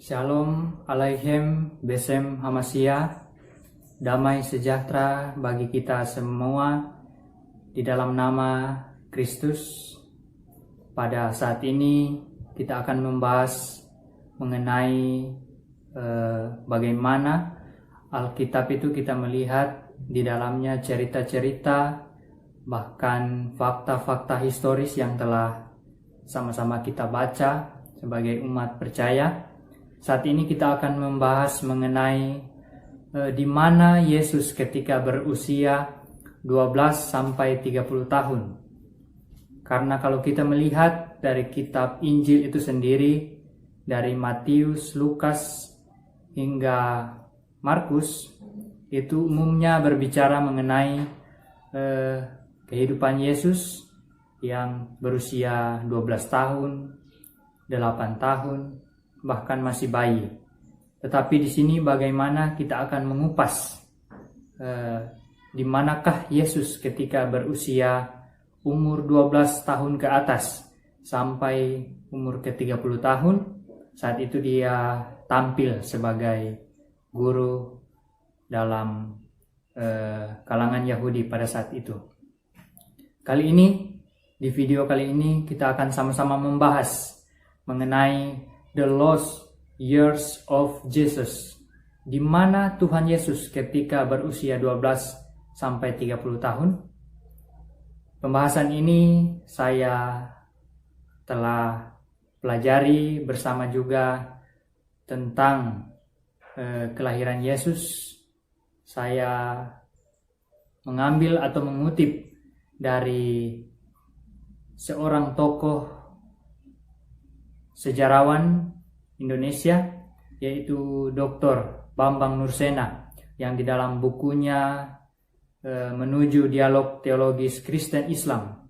Shalom Aleichem Besem Hamashiach. Damai sejahtera bagi kita semua di dalam nama Kristus. Pada saat ini kita akan membahas mengenai bagaimana Alkitab itu kita melihat di dalamnya cerita-cerita, bahkan fakta-fakta historis yang telah sama-sama kita baca sebagai umat percaya. Saat ini kita akan membahas mengenai di mana Yesus ketika berusia 12 sampai 30 tahun. Karena kalau kita melihat dari kitab Injil itu sendiri, dari Matius, Lukas, hingga Markus, itu umumnya berbicara mengenai kehidupan Yesus yang berusia 12 tahun, 8 tahun, bahkan masih bayi. Tetapi di sini bagaimana kita akan mengupas di manakah Yesus ketika berusia umur 12 tahun ke atas sampai umur ke-30 tahun. Saat itu dia tampil sebagai guru dalam kalangan Yahudi pada saat itu. Kali ini, di video kali ini kita akan sama-sama membahas mengenai The Lost Years of Jesus. Di mana Tuhan Yesus ketika berusia 12 sampai 30 tahun? Pembahasan ini saya telah pelajari bersama juga tentang kelahiran Yesus. Saya mengambil atau mengutip dari seorang tokoh sejarawan Indonesia, yaitu Dr. Bambang Nursena, yang di dalam bukunya Menuju Dialog Teologis Kristen Islam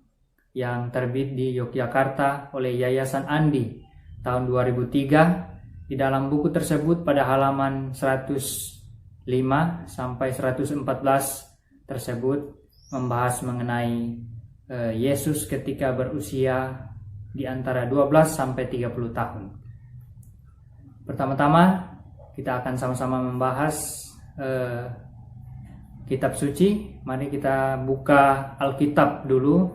yang terbit di Yogyakarta oleh Yayasan Andi tahun 2003, di dalam buku tersebut pada halaman 105 sampai 114 tersebut membahas mengenai Yesus ketika berusia di antara 12 sampai 30 tahun. Pertama-tama kita akan sama-sama membahas kitab suci. Mari kita buka Alkitab dulu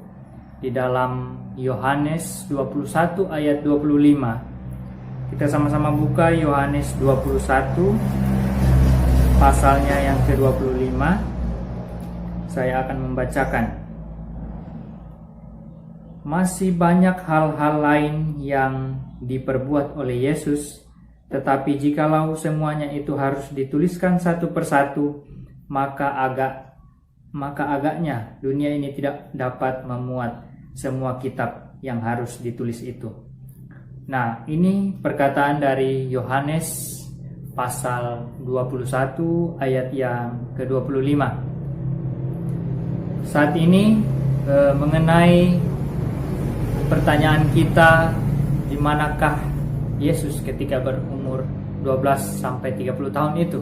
di dalam Yohanes 21 ayat 25. Kita sama-sama buka Yohanes 21 pasalnya yang ke-25. Saya akan membacakan. Masih banyak hal-hal lain yang diperbuat oleh Yesus, tetapi jikalau semuanya itu harus dituliskan satu persatu, maka agaknya dunia ini tidak dapat memuat semua kitab yang harus ditulis itu. Nah, ini perkataan dari Yohanes pasal 21 ayat yang ke-25. Saat ini mengenai pertanyaan kita, di manakah Yesus ketika berumur 12 sampai 30 tahun itu?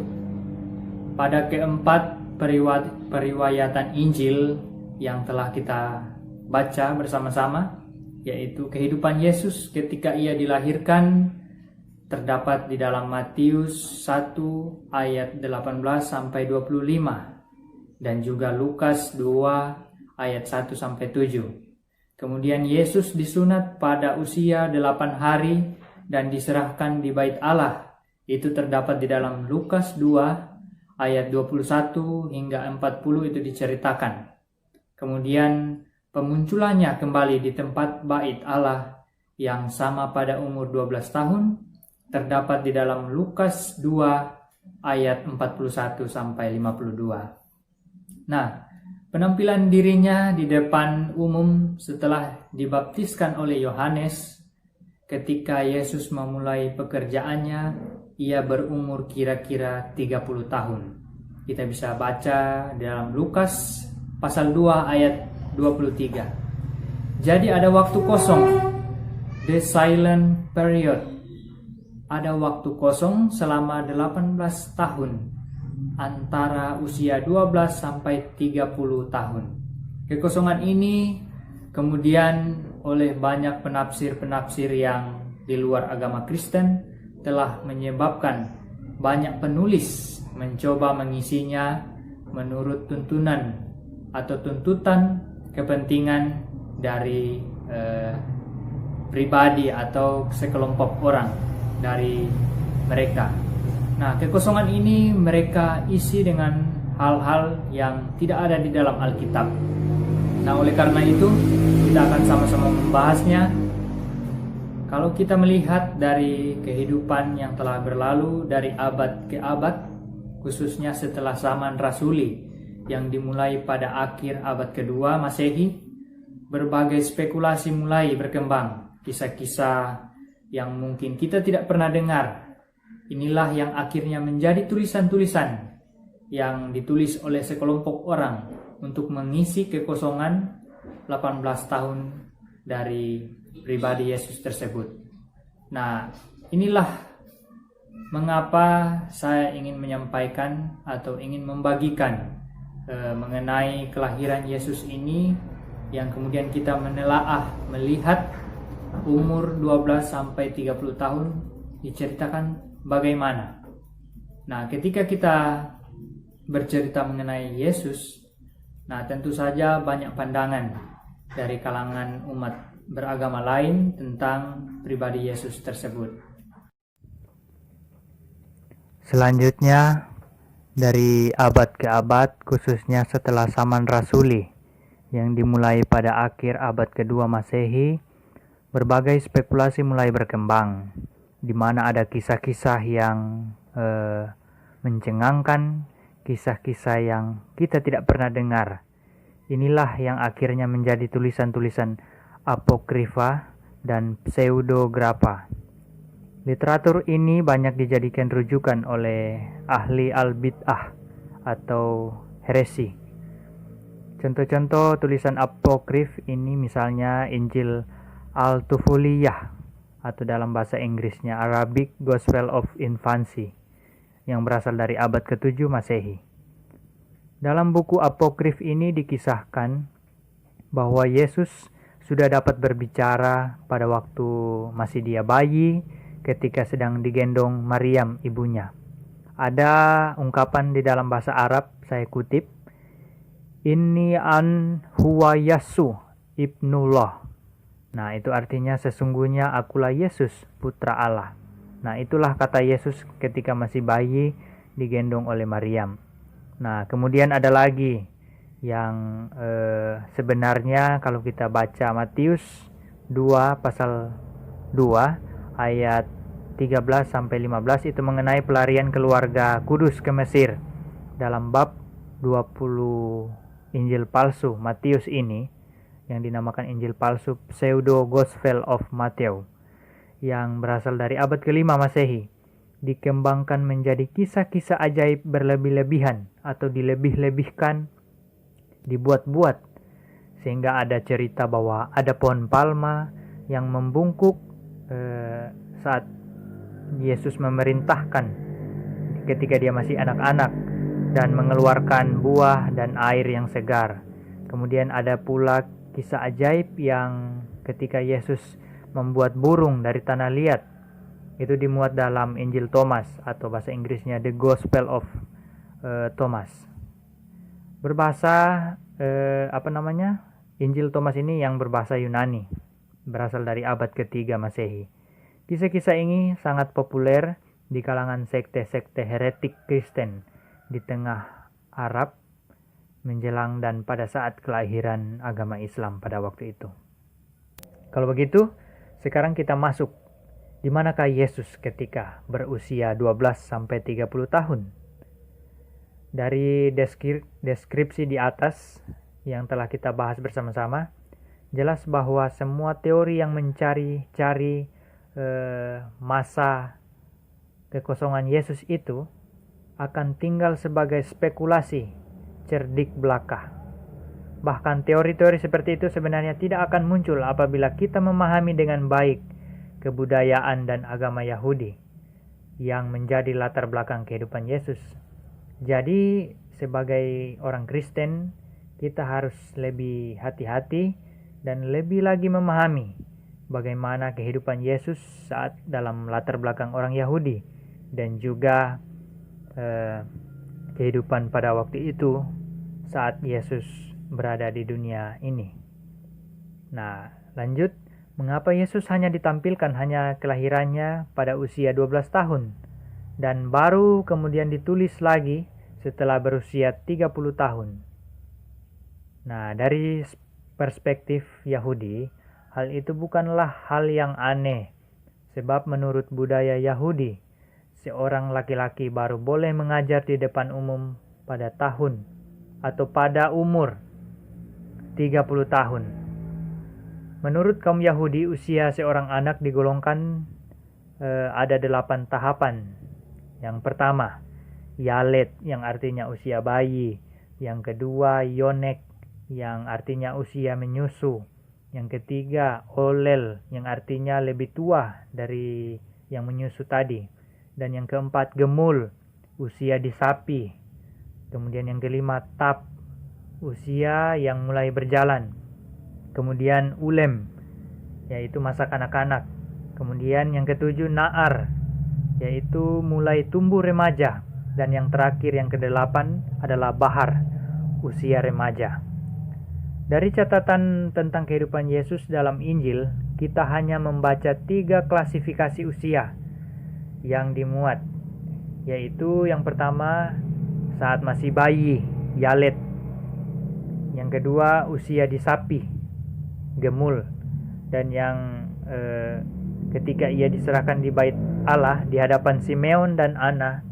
Pada keempat periwayatan Injil yang telah kita baca bersama-sama, yaitu kehidupan Yesus ketika ia dilahirkan, terdapat di dalam Matius 1 ayat 18 sampai 25 dan juga Lukas 2 ayat 1 sampai 7. Kemudian Yesus disunat pada usia 8 hari dan diserahkan di bait Allah. Itu terdapat di dalam Lukas 2 ayat 21 hingga 40 itu diceritakan. Kemudian pemunculannya kembali di tempat bait Allah yang sama pada umur 12 tahun terdapat di dalam Lukas 2 ayat 41 sampai 52. Nah, penampilan dirinya di depan umum setelah dibaptiskan oleh Yohanes, ketika Yesus memulai pekerjaannya, ia berumur kira-kira 30 tahun. Kita bisa baca dalam Lukas pasal 2 ayat 23. Jadi ada waktu kosong, the silent period. Ada waktu kosong selama 18 tahun antara usia 12 sampai 30 tahun. Kekosongan ini kemudian oleh banyak penafsir-penafsir yang di luar agama Kristen telah menyebabkan banyak penulis mencoba mengisinya menurut tuntunan atau tuntutan kepentingan dari pribadi atau sekelompok orang dari mereka. Nah, kekosongan ini mereka isi dengan hal-hal yang tidak ada di dalam Alkitab. Nah, oleh karena itu kita akan sama-sama membahasnya. Kalau kita melihat dari kehidupan yang telah berlalu dari abad ke abad, khususnya setelah zaman Rasuli yang dimulai pada akhir abad kedua Masehi, berbagai spekulasi mulai berkembang. Kisah-kisah yang mungkin kita tidak pernah dengar. Inilah yang akhirnya menjadi tulisan-tulisan yang ditulis oleh sekelompok orang untuk mengisi kekosongan 18 tahun dari pribadi Yesus tersebut. Nah, inilah mengapa saya ingin menyampaikan atau ingin membagikan mengenai kelahiran Yesus ini, yang kemudian kita menelaah melihat umur 12 sampai 30 tahun diceritakan bagaimana. Nah, ketika kita bercerita mengenai Yesus, nah tentu saja banyak pandangan dari kalangan umat beragama lain tentang pribadi Yesus tersebut. Selanjutnya, dari abad ke abad, khususnya setelah zaman Rasuli yang dimulai pada akhir abad kedua Masehi, berbagai spekulasi mulai berkembang, di mana ada kisah-kisah yang mencengangkan, kisah-kisah yang kita tidak pernah dengar. Inilah yang akhirnya menjadi tulisan-tulisan apokrifa dan pseudografa. Literatur ini banyak dijadikan rujukan oleh ahli al-bid'ah atau heresi. Contoh-contoh tulisan apokrif ini misalnya Injil Al-Tufuliyah atau dalam bahasa Inggrisnya Arabic Gospel of Infancy yang berasal dari abad ke-7 Masehi. Dalam buku apokrif ini dikisahkan bahwa Yesus sudah dapat berbicara pada waktu masih dia bayi ketika sedang digendong Maryam ibunya. Ada ungkapan di dalam bahasa Arab, saya kutip, Inni an huwa Yasu ibnullah. Nah, itu artinya sesungguhnya akulah Yesus, putra Allah. Nah, itulah kata Yesus ketika masih bayi digendong oleh Maryam. Nah, kemudian ada lagi yang sebenarnya kalau kita baca Matius 2 pasal 2 ayat 13 sampai 15 itu mengenai pelarian keluarga Kudus ke Mesir. Dalam bab 20 Injil palsu Matius ini yang dinamakan Injil palsu Pseudo Gospel of Matthew yang berasal dari abad ke-5 Masehi, dikembangkan menjadi kisah-kisah ajaib berlebih-lebihan atau dilebih-lebihkan, dibuat-buat, sehingga ada cerita bahwa ada pohon palma yang membungkuk saat Yesus memerintahkan ketika dia masih anak-anak dan mengeluarkan buah dan air yang segar. Kemudian ada pula kisah ajaib yang ketika Yesus membuat burung dari tanah liat, itu dimuat dalam Injil Thomas atau bahasa Inggrisnya The Gospel of Thomas. Berbahasa Injil Thomas ini yang berbahasa Yunani, berasal dari abad ke-3 Masehi. Kisah-kisah ini sangat populer di kalangan sekte-sekte heretik Kristen di tengah Arab menjelang dan pada saat kelahiran agama Islam pada waktu itu. Kalau begitu, sekarang kita masuk di manakah Yesus ketika berusia 12 sampai 30 tahun. Dari deskripsi di atas yang telah kita bahas bersama-sama, jelas bahwa semua teori yang mencari-cari masa kekosongan Yesus itu akan tinggal sebagai spekulasi cerdik belaka. Bahkan teori-teori seperti itu sebenarnya tidak akan muncul apabila kita memahami dengan baik kebudayaan dan agama Yahudi yang menjadi latar belakang kehidupan Yesus. Jadi sebagai orang Kristen, kita harus lebih hati-hati dan lebih lagi memahami bagaimana kehidupan Yesus saat dalam latar belakang orang Yahudi dan juga kehidupan pada waktu itu saat Yesus berada di dunia ini. Nah, lanjut, mengapa Yesus hanya ditampilkan hanya kelahirannya pada usia 12 tahun dan baru kemudian ditulis lagi setelah berusia 30 tahun? Nah, dari perspektif Yahudi, hal itu bukanlah hal yang aneh, sebab menurut budaya Yahudi, seorang laki-laki baru boleh mengajar di depan umum pada tahun atau pada umur 30 tahun. Menurut kaum Yahudi, usia seorang anak digolongkan ada 8 tahapan. Yang pertama, Yalet, yang artinya usia bayi. Yang kedua, Yonek, yang artinya usia menyusu. Yang ketiga, Olel, yang artinya lebih tua dari yang menyusu tadi. Dan yang keempat, Gemul, usia disapi. Kemudian yang kelima, Tap, usia yang mulai berjalan. Kemudian Ulem, yaitu masa kanak-kanak. Kemudian yang ketujuh, Naar, yaitu mulai tumbuh remaja. Dan yang terakhir, yang kedelapan adalah Bahar, usia remaja. Dari catatan tentang kehidupan Yesus dalam Injil, kita hanya membaca 3 klasifikasi usia yang dimuat, yaitu yang pertama saat masih bayi, Yalet. Yang kedua, usia disapi, Gemul. Dan yang ketika ia diserahkan di bait Allah di hadapan Simeon dan Ana,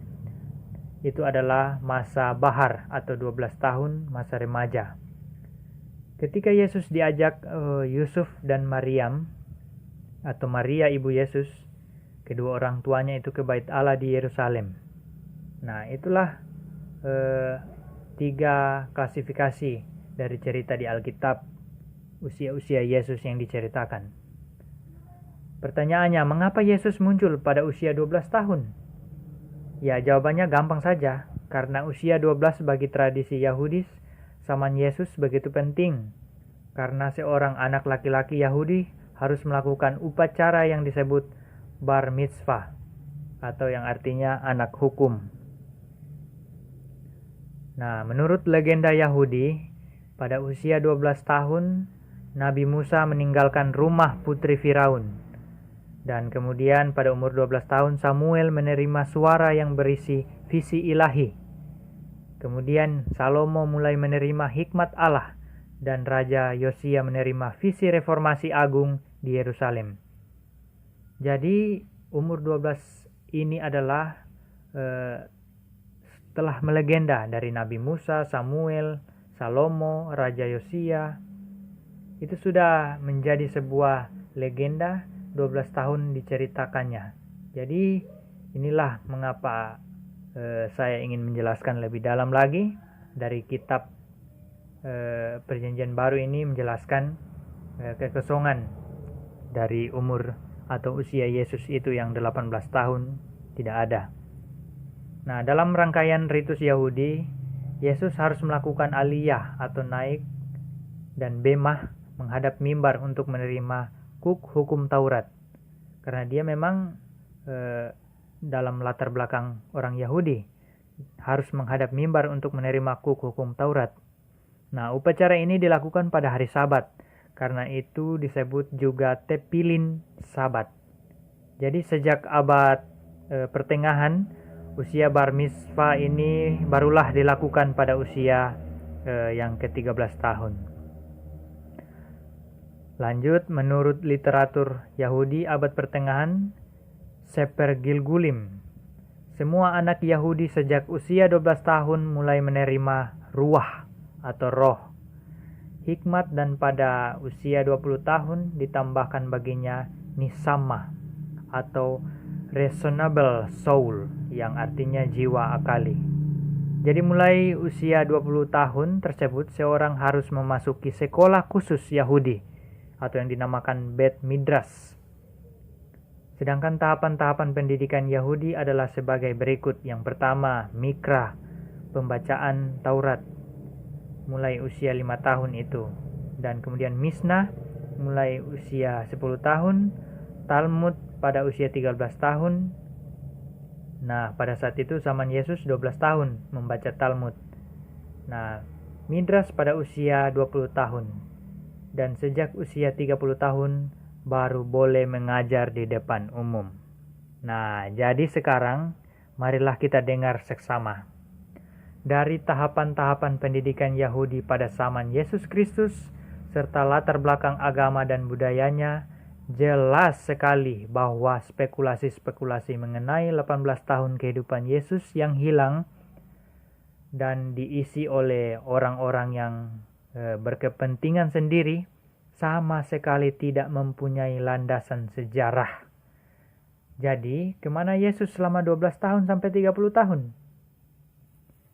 itu adalah masa Bahar atau 12 tahun, masa remaja. Ketika Yesus diajak Yusuf dan Maryam atau Maria ibu Yesus, kedua orang tuanya itu ke bait Allah di Yerusalem. Nah, itulah 3 klasifikasi dari cerita di Alkitab usia-usia Yesus yang diceritakan. Pertanyaannya, mengapa Yesus muncul pada usia 12 tahun? Ya, jawabannya gampang saja. Karena usia 12 bagi tradisi Yahudi zaman Yesus begitu penting. Karena seorang anak laki-laki Yahudi harus melakukan upacara yang disebut bar mitzvah, atau yang artinya anak hukum. Nah, menurut legenda Yahudi, pada usia 12 tahun, Nabi Musa meninggalkan rumah putri Firaun. Dan kemudian pada umur 12 tahun, Samuel menerima suara yang berisi visi ilahi. Kemudian Salomo mulai menerima hikmat Allah, dan Raja Yosia menerima visi reformasi agung di Yerusalem. Jadi umur 12 ini adalah setelah melegenda dari Nabi Musa, Samuel, Salomo, Raja Yosia. Itu sudah menjadi sebuah legenda, 12 tahun diceritakannya. Jadi inilah mengapa saya ingin menjelaskan lebih dalam lagi dari kitab Perjanjian Baru ini, menjelaskan kekosongan dari umur atau usia Yesus itu yang 18 tahun tidak ada. Nah, dalam rangkaian ritus Yahudi, Yesus harus melakukan aliyah atau naik dan bemah menghadap mimbar untuk menerima kuk hukum Taurat. Karena dia memang dalam latar belakang orang Yahudi harus menghadap mimbar untuk menerima kuk hukum Taurat. Nah, upacara ini dilakukan pada hari Sabat. Karena itu disebut juga tepilin Sabat. Jadi sejak abad pertengahan, usia bar mitzvah ini barulah dilakukan pada usia yang ke-13 tahun. Lanjut, menurut literatur Yahudi abad pertengahan, Sefer Gilgulim, semua anak Yahudi sejak usia 12 tahun mulai menerima ruah atau roh, hikmat, dan pada usia 20 tahun ditambahkan baginya nisama atau reasonable soul, yang artinya jiwa akali. Jadi mulai usia 20 tahun tersebut seorang harus memasuki sekolah khusus Yahudi atau yang dinamakan Bet Midrash. Sedangkan tahapan-tahapan pendidikan Yahudi adalah sebagai berikut. Yang pertama, Mikra, pembacaan Taurat, mulai usia 5 tahun itu. Dan kemudian Mishnah, mulai usia 10 tahun, Talmud pada usia 13 tahun. Nah, pada saat itu zaman Yesus 12 tahun membaca Talmud. Nah, Midras pada usia 20 tahun. Dan sejak usia 30 tahun baru boleh mengajar di depan umum. Nah, jadi sekarang marilah kita dengar seksama. Dari tahapan-tahapan pendidikan Yahudi pada zaman Yesus Kristus, serta latar belakang agama dan budayanya, jelas sekali bahwa spekulasi-spekulasi mengenai 18 tahun kehidupan Yesus yang hilang dan diisi oleh orang-orang yang berkepentingan sendiri sama sekali tidak mempunyai landasan sejarah. Jadi, kemana Yesus selama 12 tahun sampai 30 tahun?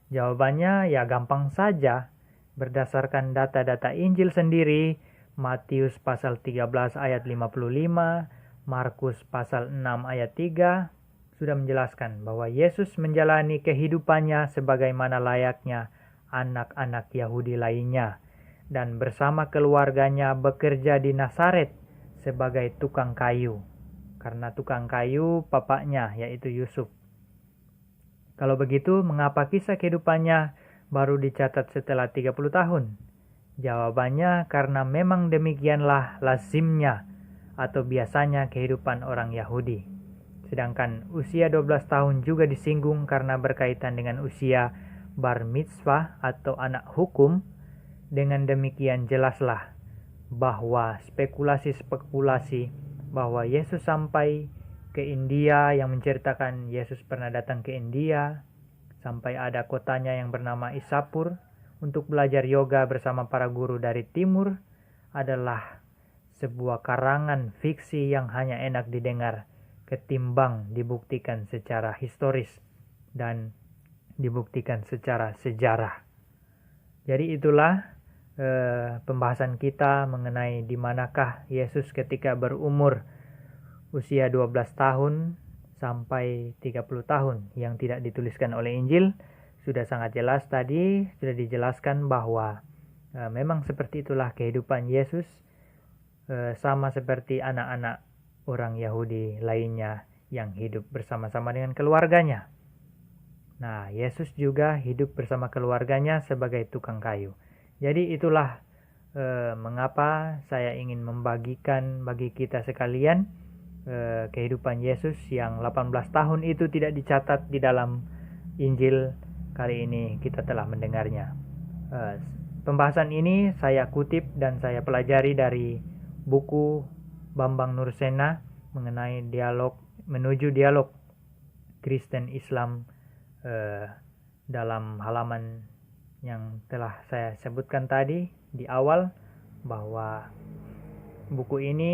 Jawabannya ya gampang saja. Berdasarkan data-data Injil sendiri, Matius pasal 13 ayat 55, Markus pasal 6 ayat 3, sudah menjelaskan bahwa Yesus menjalani kehidupannya sebagaimana layaknya anak-anak Yahudi lainnya, dan bersama keluarganya bekerja di Nazaret sebagai tukang kayu, karena tukang kayu bapaknya yaitu Yusuf. Kalau begitu, mengapa kisah kehidupannya baru dicatat setelah 30 tahun? Jawabannya karena memang demikianlah lazimnya atau biasanya kehidupan orang Yahudi. Sedangkan usia 12 tahun juga disinggung karena berkaitan dengan usia bar mitzvah atau anak hukum. Dengan demikian jelaslah bahwa spekulasi-spekulasi bahwa Yesus sampai ke India yang menceritakan Yesus pernah datang ke India, sampai ada kotanya yang bernama Isapur untuk belajar yoga bersama para guru dari timur, adalah sebuah karangan fiksi yang hanya enak didengar ketimbang dibuktikan secara historis dan dibuktikan secara sejarah. Jadi itulah pembahasan kita mengenai di manakah Yesus ketika berumur usia 12 tahun sampai 30 tahun yang tidak dituliskan oleh Injil. Sudah sangat jelas tadi, sudah dijelaskan bahwa memang seperti itulah kehidupan Yesus, sama seperti anak-anak orang Yahudi lainnya yang hidup bersama-sama dengan keluarganya. Nah, Yesus juga hidup bersama keluarganya sebagai tukang kayu. Jadi itulah mengapa saya ingin membagikan bagi kita sekalian kehidupan Yesus yang 18 tahun itu tidak dicatat di dalam Injil. Kali ini kita telah mendengarnya. Pembahasan ini saya kutip dan saya pelajari dari buku Bambang Nursena mengenai menuju dialog Kristen Islam, dalam halaman yang telah saya sebutkan tadi di awal, bahwa buku ini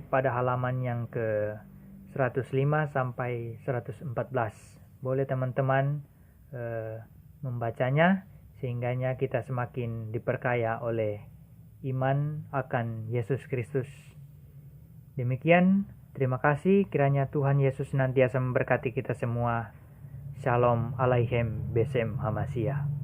pada halaman yang ke 105 sampai 114. Boleh teman-teman membacanya sehingganya kita semakin diperkaya oleh iman akan Yesus Kristus. Demikian, terima kasih, kiranya Tuhan Yesus senantiasa memberkati kita semua. Shalom Aleichem Besem Hamashiach.